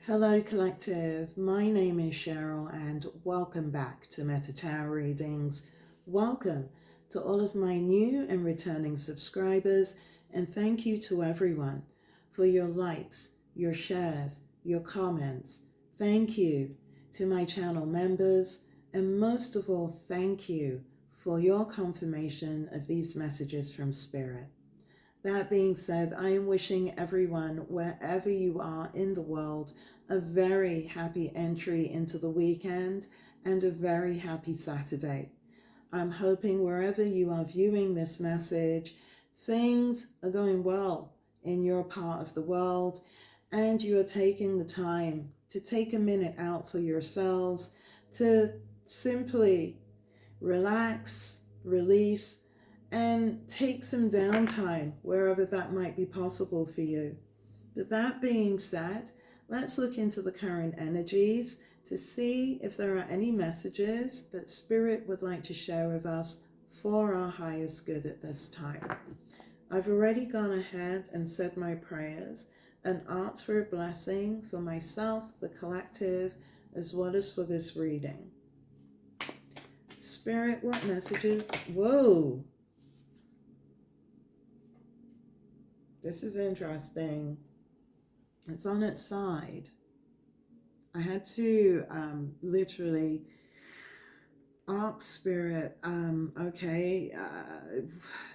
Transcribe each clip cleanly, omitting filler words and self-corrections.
Hello Collective, my name is Cheryl and welcome back to Tarot Readings. Welcome to all of my new and returning subscribers, and thank you to everyone for your likes, your shares, your comments. Thank you to my channel members, and most of all, thank you for your confirmation of these messages from Spirit. That being said, I am wishing everyone, wherever you are in the world, a very happy entry into the weekend and a very happy Saturday. I'm hoping wherever you are viewing this message, things are going well in your part of the world and you are taking the time to take a minute out for yourselves to simply relax, release, and take some downtime wherever that might be possible for you. But that being said, let's look into the current energies to see if there are any messages that Spirit would like to share with us for our highest good at this time. I've already gone ahead and said my prayers and asked for a blessing for myself, the collective, as well as for this reading. Spirit, what messages? Whoa! This is interesting. It's on its side. I had to literally ask Spirit,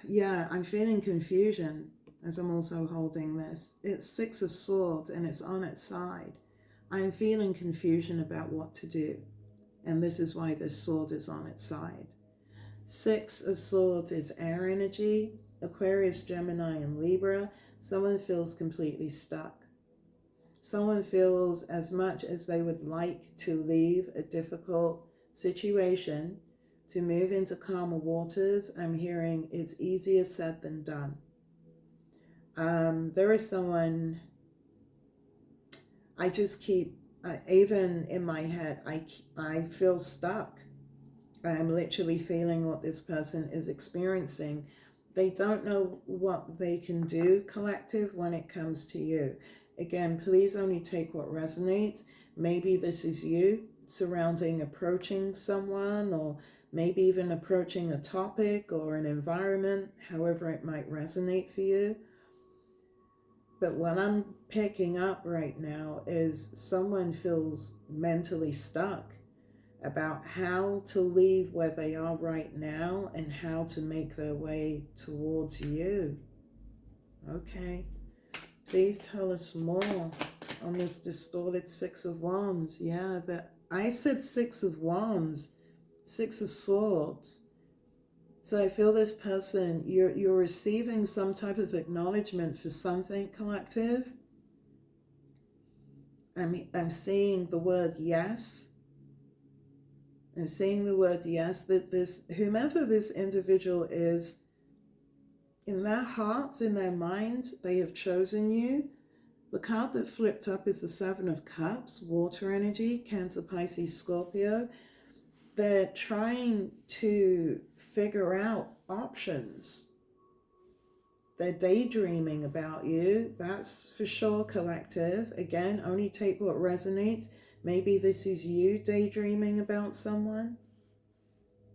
yeah, I'm feeling confusion as I'm also holding this. It's Six of Swords and it's on its side. I'm feeling confusion about what to do. And this is why this sword is on its side. Six of Swords is air energy, Aquarius, Gemini, and Libra. Someone feels completely stuck. Someone feels as much as they would like to leave a difficult situation to move into calmer waters. I'm hearing it's easier said than done. There is someone, I just keep, even in my head, I feel stuck. I'm literally feeling what this person is experiencing. They don't know what they can do, collective, when it comes to you. Again, please only take what resonates. Maybe this is you surrounding approaching someone, or maybe even approaching a topic or an environment, however it might resonate for you. But what I'm picking up right now is someone feels mentally stuck about how to leave where they are right now and how to make their way towards you. Okay. Please tell us more on this distorted Six of Wands. Yeah, I said Six of Wands, Six of Swords. So I feel this person, you're receiving some type of acknowledgement for something, collective. I'm seeing the word yes. I'm seeing the word yes, that whomever this individual is, in their hearts, in their minds, they have chosen you. The card that flipped up is the Seven of Cups, water energy, Cancer, Pisces, Scorpio. They're trying to figure out options. They're daydreaming about you. That's for sure, collective. Again, only take what resonates. Maybe this is you daydreaming about someone.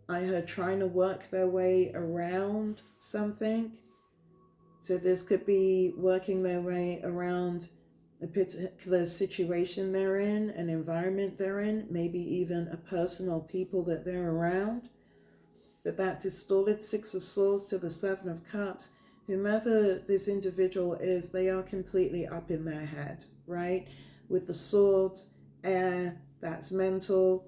I heard trying to work their way around something. So this could be working their way around a particular situation they're in, an environment they're in, maybe even a person or people that they're around. But that distorted Six of Swords to the Seven of Cups, whomever this individual is, they are completely up in their head, right? With the swords, air, that's mental.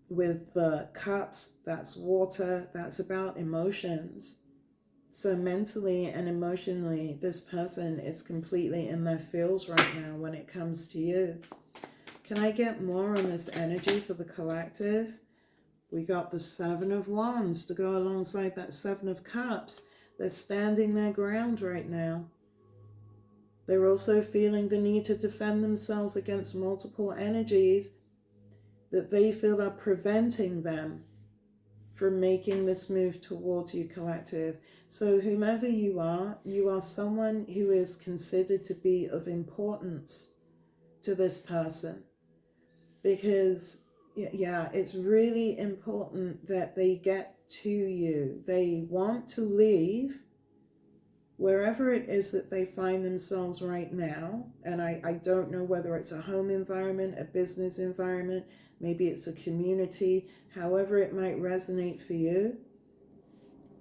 With the cups, that's water, that's about emotions. So mentally and emotionally, this person is completely in their feels right now when it comes to you. Can I get more on this energy for the collective? We got the Seven of Wands to go alongside that Seven of Cups. They're standing their ground right now. They're also feeling the need to defend themselves against multiple energies that they feel are preventing them from making this move towards you, collective. So whomever you are someone who is considered to be of importance to this person, because yeah, it's really important that they get to you. They want to leave wherever it is that they find themselves right now. And I don't know whether it's a home environment, a business environment, maybe it's a community, however it might resonate for you.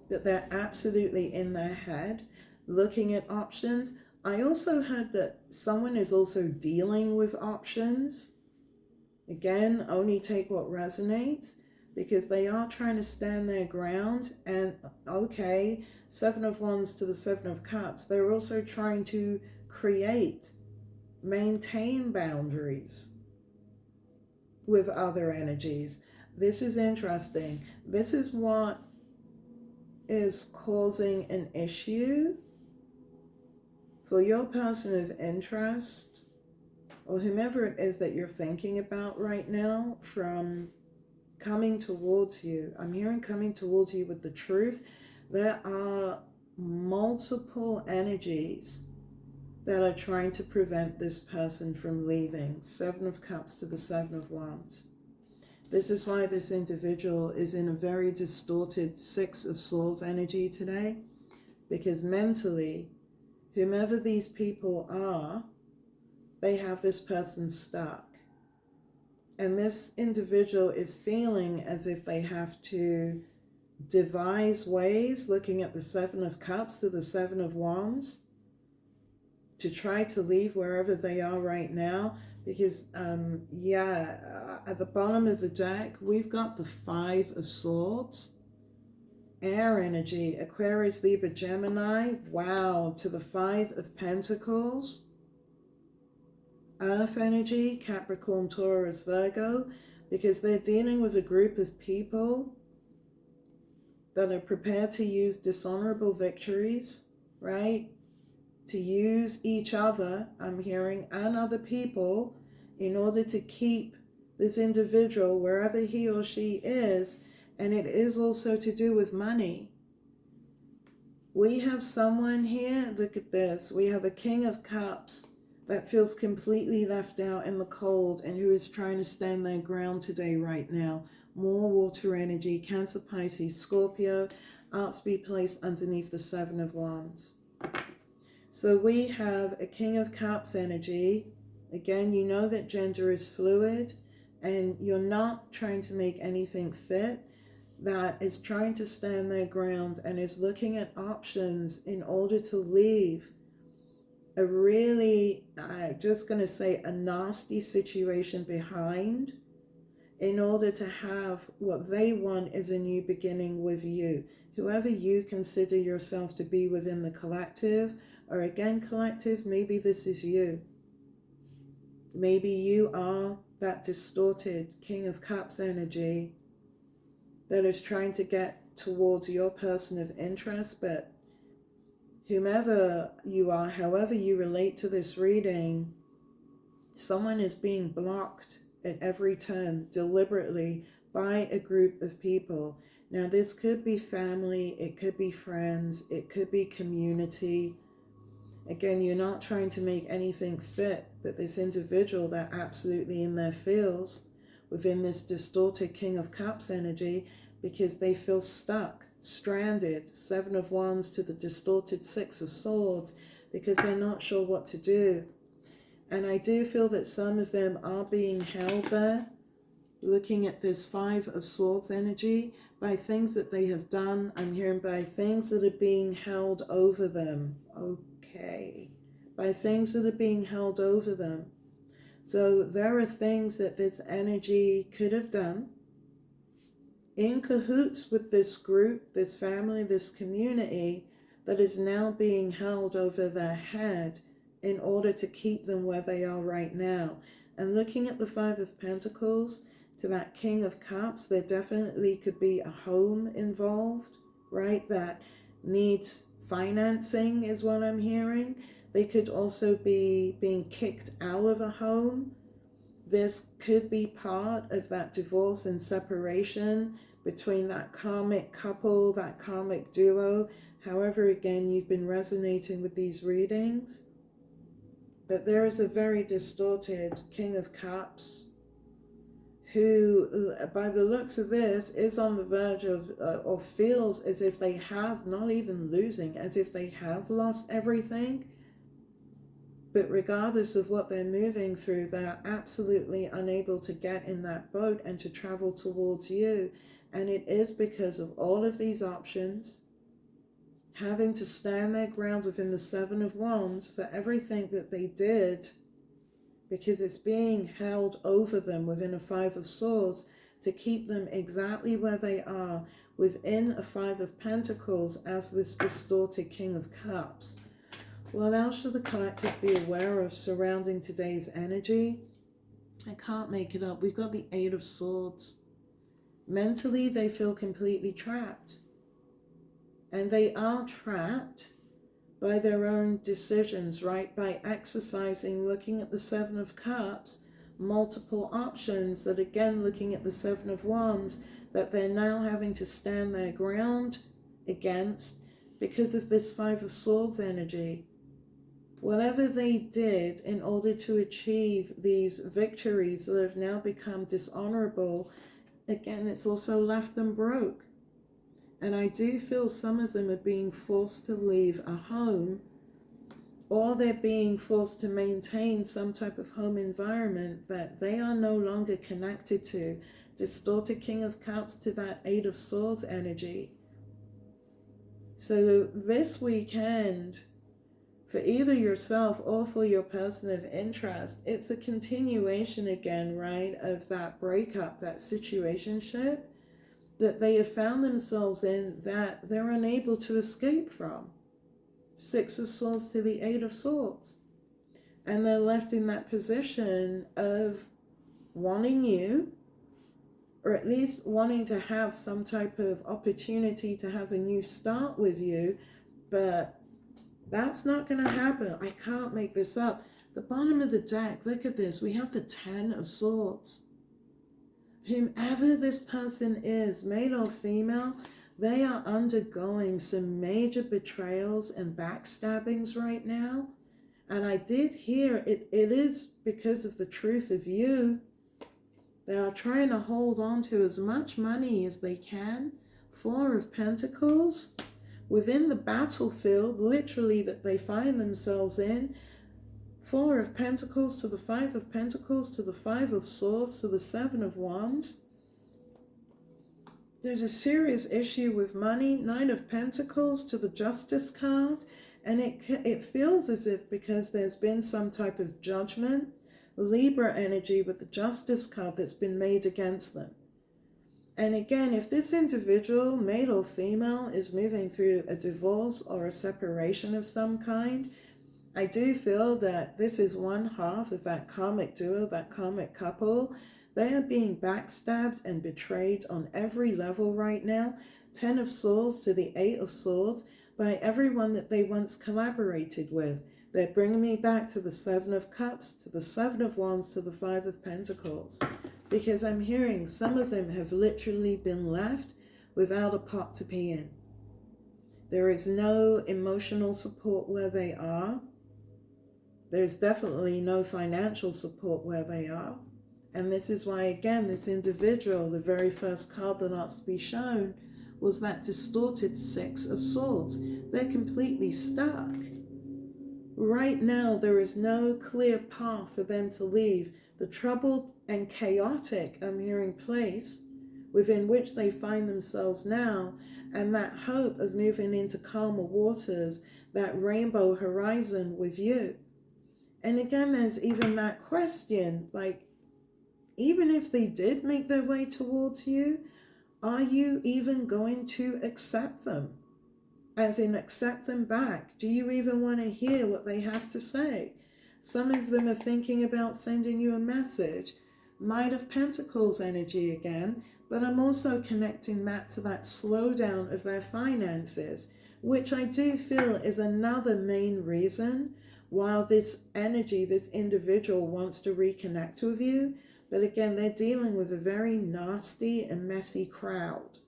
But they're absolutely in their head looking at options. I also heard that someone is also dealing with options. Again, only take what resonates, because they are trying to stand their ground. And okay, Seven of Wands to the Seven of Cups, they're also trying to maintain boundaries with other energies. This is interesting. This is what is causing an issue for your person of interest, or whomever it is that you're thinking about right now, from coming towards you. I'm hearing coming towards you with the truth. There are multiple energies that are trying to prevent this person from leaving. Seven of Cups to the Seven of Wands. This is why this individual is in a very distorted Six of Swords energy today, because mentally, whomever these people are, they have this person stuck. And this individual is feeling as if they have to devise ways, looking at the Seven of Cups to the Seven of Wands, to try to leave wherever they are right now. Because, at the bottom of the deck, we've got the Five of Swords. Air energy, Aquarius, Libra, Gemini. Wow, to the Five of Pentacles. Earth energy, Capricorn, Taurus, Virgo, because they're dealing with a group of people that are prepared to use dishonorable victories, right? To use each other, I'm hearing, and other people in order to keep this individual wherever he or she is. And it is also to do with money. We have someone here, look at this. We have a King of Cups that feels completely left out in the cold and who is trying to stand their ground today, right now. More water energy, Cancer, Pisces, Scorpio, arts be placed underneath the Seven of Wands. So we have a King of Cups energy. Again, you know that gender is fluid and you're not trying to make anything fit. That is trying to stand their ground and is looking at options in order to leave a really, just going to say, a nasty situation behind, in order to have what they want is a new beginning with you. Whoever you consider yourself to be within the collective, or again, collective, maybe this is you. Maybe you are that distorted King of Cups energy that is trying to get towards your person of interest, but whomever you are, however you relate to this reading, someone is being blocked at every turn deliberately by a group of people. Now, this could be family, it could be friends, it could be community. Again, you're not trying to make anything fit, but this individual, they're absolutely in their feels within this distorted King of Cups energy, because they feel stuck, stranded. Seven of Wands to the distorted Six of Swords, because they're not sure what to do. And I do feel that some of them are being held there, looking at this Five of Swords energy, by things that they have done. I'm hearing by things that are being held over them. Okay. By things that are being held over them. So there are things that this energy could have done in cahoots with this group, this family, this community, that is now being held over their head in order to keep them where they are right now. And looking at the Five of Pentacles to that King of Cups, there definitely could be a home involved, right? That needs financing is what I'm hearing. They could also be being kicked out of a home. This could be part of that divorce and separation between that karmic couple, that karmic duo. However, again, you've been resonating with these readings. But there is a very distorted King of Cups who, by the looks of this, is on the verge of, or feels as if they have, not even losing, as if they have lost everything. But regardless of what they're moving through, they're absolutely unable to get in that boat and to travel towards you. And it is because of all of these options, having to stand their ground within the Seven of Wands for everything that they did, because it's being held over them within a Five of Swords to keep them exactly where they are within a Five of Pentacles as this distorted King of Cups. What else should the collective be aware of surrounding today's energy? I can't make it up. We've got the Eight of Swords. Mentally, they feel completely trapped. And they are trapped by their own decisions, right? By exercising, looking at the Seven of Cups, multiple options that, again, looking at the Seven of Wands, that they're now having to stand their ground against because of this Five of Swords energy. Whatever they did in order to achieve these victories that have now become dishonorable, again, it's also left them broke. And I do feel some of them are being forced to leave a home, or they're being forced to maintain some type of home environment that they are no longer connected to. Distorted King of Cups to that Eight of Swords energy. So this weekend, for either yourself or for your person of interest, it's a continuation again, right, of that breakup, that situationship that they have found themselves in that they're unable to escape from. Six of Swords to the Eight of Swords. And they're left in that position of wanting you, or at least wanting to have some type of opportunity to have a new start with you, but that's not going to happen. I can't make this up. The bottom of the deck, look at this. We have the Ten of Swords. Whomever this person is, male or female, they are undergoing some major betrayals and backstabbings right now. And I did hear it is because of the truth of you. They are trying to hold on to as much money as they can. Four of Pentacles. Within the battlefield, literally, that they find themselves in. Four of Pentacles to the Five of Pentacles to the Five of Swords to the Seven of Wands. There's a serious issue with money. Nine of Pentacles to the Justice card. And it feels as if because there's been some type of judgment, Libra energy with the Justice card that's been made against them. And again, if this individual, male or female, is moving through a divorce or a separation of some kind, I do feel that this is one half of that karmic duo, that karmic couple. They are being backstabbed and betrayed on every level right now. Ten of Swords to the Eight of Swords by everyone that they once collaborated with. They're bringing me back to the Seven of Cups, to the Seven of Wands, to the Five of Pentacles. Because I'm hearing some of them have literally been left without a pot to pee in. There is no emotional support where they are. There's definitely no financial support where they are. And this is why, again, this individual, the very first card that asked to be shown, was that distorted Six of Swords. They're completely stuck. Right now, there is no clear path for them to leave the troubled and chaotic, I'm hearing, place within which they find themselves now, and that hope of moving into calmer waters, that rainbow horizon with you. And again, there's even that question, like, even if they did make their way towards you, are you even going to accept them? As in, accept them back? Do you even want to hear what they have to say? Some of them are thinking about sending you a message. Knight of Pentacles energy again, but I'm also connecting that to that slowdown of their finances, which I do feel is another main reason why this energy, this individual wants to reconnect with you. But again, they're dealing with a very nasty and messy crowd.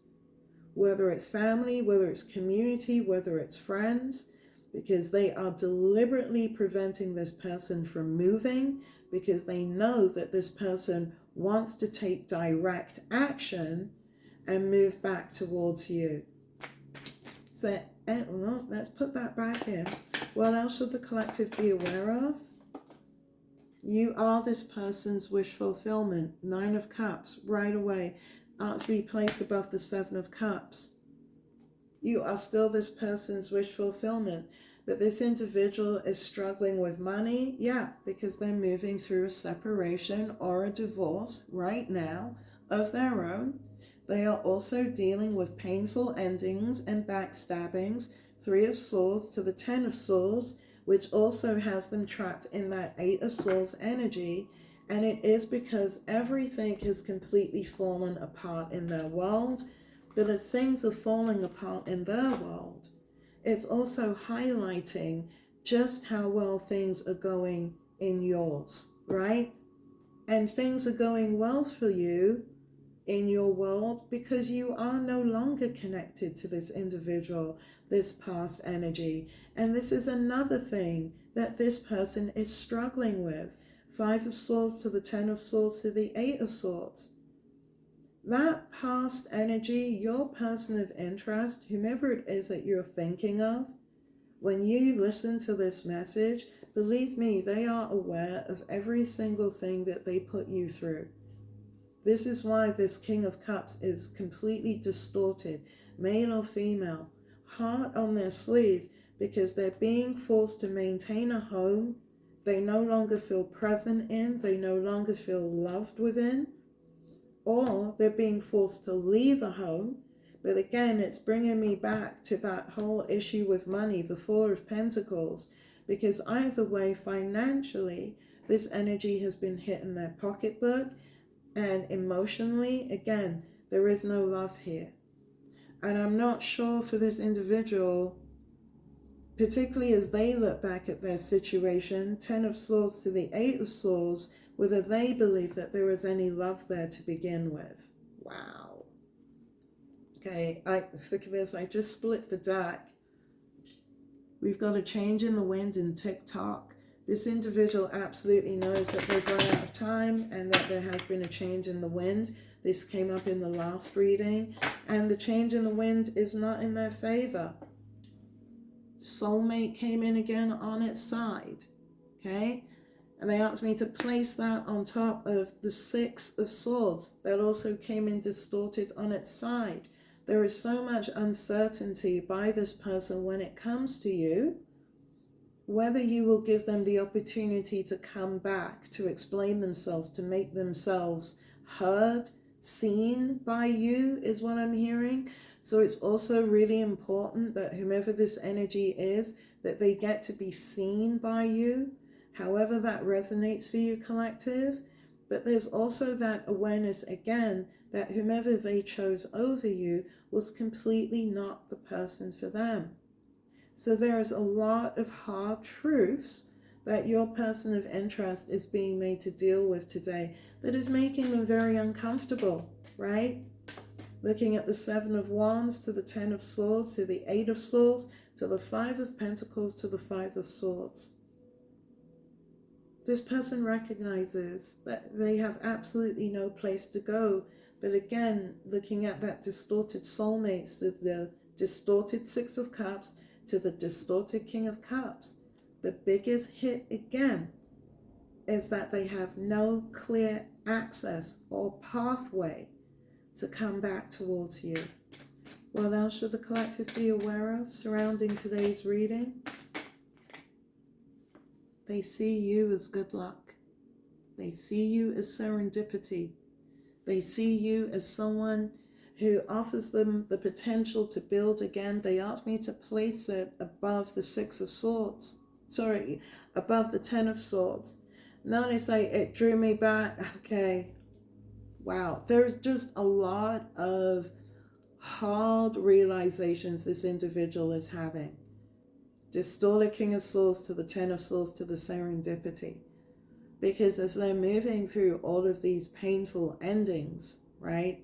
Whether it's family, whether it's community, whether it's friends, because they are deliberately preventing this person from moving, because they know that this person wants to take direct action and move back towards you. So, well, let's put that back in. What else should the collective be aware of? You are this person's wish fulfillment. 9 of Cups, right away. Asked to be placed above the 7 of Cups. You are still this person's wish fulfillment. But this individual is struggling with money. Yeah, because they're moving through a separation or a divorce right now of their own. They are also dealing with painful endings and backstabbings. 3 of Swords to the 10 of Swords, which also has them trapped in that 8 of Swords energy. And it is because everything has completely fallen apart in their world. But as things are falling apart in their world, it's also highlighting just how well things are going in yours, right? And things are going well for you in your world because you are no longer connected to this individual, this past energy. And this is another thing that this person is struggling with. 5 of Swords to the 10 of Swords to the 8 of Swords. That past energy, your person of interest, whomever it is that you're thinking of, when you listen to this message, believe me, they are aware of every single thing that they put you through. This is why this King of Cups is completely distorted, male or female, heart on their sleeve, because they're being forced to maintain a home they no longer feel present in, they no longer feel loved within, or they're being forced to leave a home. But again, it's bringing me back to that whole issue with money, the 4 of Pentacles, because either way, financially, this energy has been hitting their pocketbook, and emotionally, again, there is no love here. And I'm not sure for this individual, particularly as they look back at their situation, 10 of Swords to the 8 of Swords, whether they believe that there is any love there to begin with. Wow. Okay, let's look at this. I just split the deck. We've got a change in the wind in TikTok. This individual absolutely knows that they've run out of time and that there has been a change in the wind. This came up in the last reading, and the change in the wind is not in their favor. Soulmate came in again on its side, okay? And they asked me to place that on top of the 6 of Swords. That also came in distorted on its side. There is so much uncertainty by this person when it comes to you, whether you will give them the opportunity to come back, to explain themselves, to make themselves heard, seen by you, is what I'm hearing. So it's also really important that whomever this energy is, that they get to be seen by you, however that resonates for you, collective. But there's also that awareness again that whomever they chose over you was completely not the person for them. So there's a lot of hard truths that your person of interest is being made to deal with today that is making them very uncomfortable, right? Looking at the 7 of Wands to the 10 of Swords to the 8 of Swords to the 5 of Pentacles to the 5 of Swords. This person recognizes that they have absolutely no place to go. But again, looking at that distorted soulmates, to the distorted 6 of Cups to the distorted King of Cups, the biggest hit again is that they have no clear access or pathway to come back towards you. What else should the collective be aware of surrounding today's reading? They see you as good luck. They see you as serendipity. They see you as someone who offers them the potential to build again. They asked me to place it above the 6 of Swords. Sorry, above the 10 of Swords. Notice it drew me back. Okay. Wow. There's just a lot of hard realizations this individual is having. Distorted King of Swords to the 10 of Swords to the serendipity. Because as they're moving through all of these painful endings, right?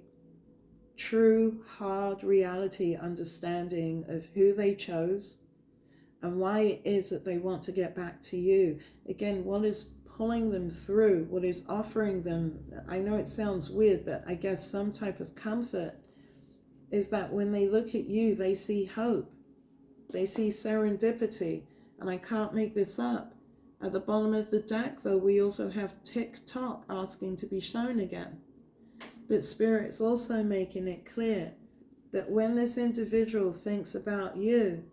True, hard reality understanding of who they chose, and why it is that they want to get back to you. Again, what is pulling them through, what is offering them, I know it sounds weird, but I guess some type of comfort, is that when they look at you, they see hope. They see serendipity. And I can't make this up. At the bottom of the deck, though, we also have tick-tock asking to be shown again. But Spirit's also making it clear that when this individual thinks about you,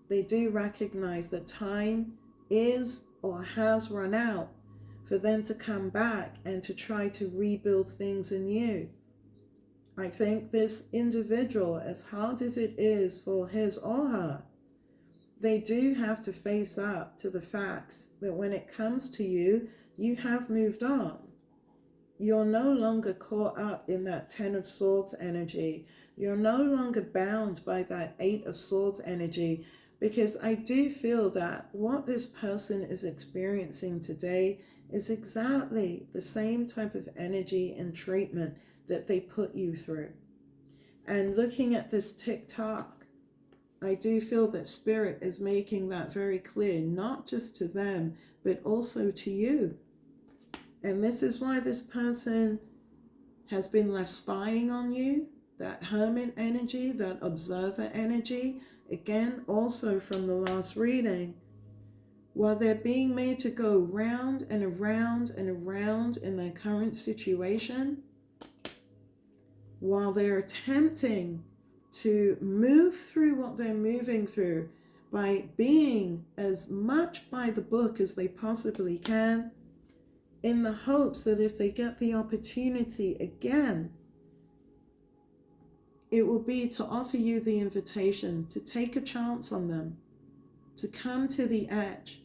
they do recognize that time is or has run out for them to come back and to try to rebuild things anew. I think this individual, as hard as it is for his or her, they do have to face up to the facts that when it comes to you, you have moved on. You're no longer caught up in that 10 of Swords energy. You're no longer bound by that 8 of Swords energy, because I do feel that what this person is experiencing today is exactly the same type of energy and treatment that they put you through. And looking at this TikTok, I do feel that Spirit is making that very clear, not just to them, but also to you. And this is why this person has been left spying on you, that hermit energy, that observer energy, again, also from the last reading, while they're being made to go round and around and around in their current situation, while they're attempting to move through what they're moving through by being as much by the book as they possibly can, in the hopes that if they get the opportunity again, it will be to offer you the invitation to take a chance on them, to come to the edge.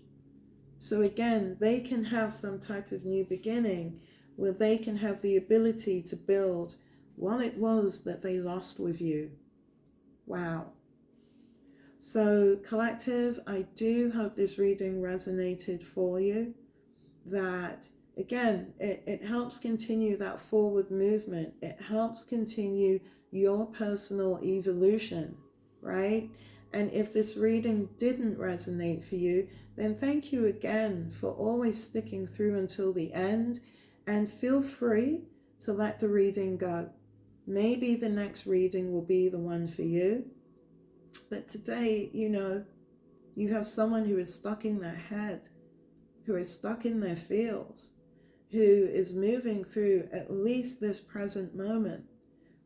So again, they can have some type of new beginning where they can have the ability to build what it was that they lost with you. Wow. So collective, I do hope this reading resonated for you. That again, it helps continue that forward movement. It helps continue your personal evolution, right? And if this reading didn't resonate for you, then thank you again for always sticking through until the end, and feel free to let the reading go. Maybe the next reading will be the one for you. But today, you have someone who is stuck in their head, who is stuck in their feels, who is moving through at least this present moment,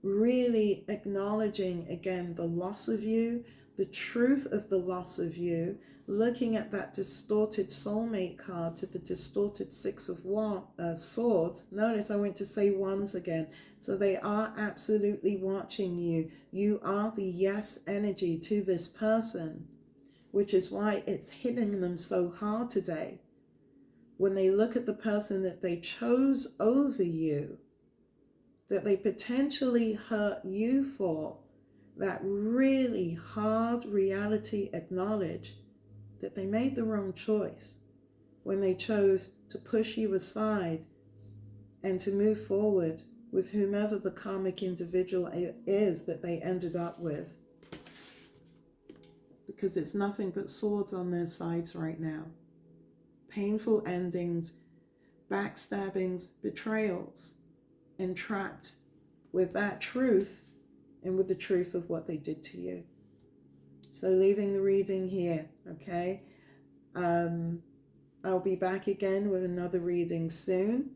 really acknowledging again the loss of you, the truth of the loss of you, looking at that distorted soulmate card to the distorted 6 of Swords. Notice I went to say wands again. So they are absolutely watching you. You are the yes energy to this person, which is why it's hitting them so hard today. When they look at the person that they chose over you, that they potentially hurt you for, that really hard reality acknowledge that they made the wrong choice when they chose to push you aside and to move forward with whomever the karmic individual is that they ended up with. Because it's nothing but swords on their sides right now. Painful endings, backstabbings, betrayals, and trapped with that truth and with the truth of what they did to you. So leaving the reading here, okay? I'll be back again with another reading soon.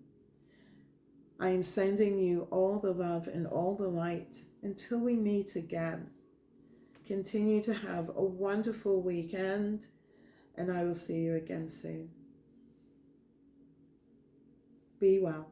I am sending you all the love and all the light until we meet again. Continue to have a wonderful weekend, and I will see you again soon. Be well.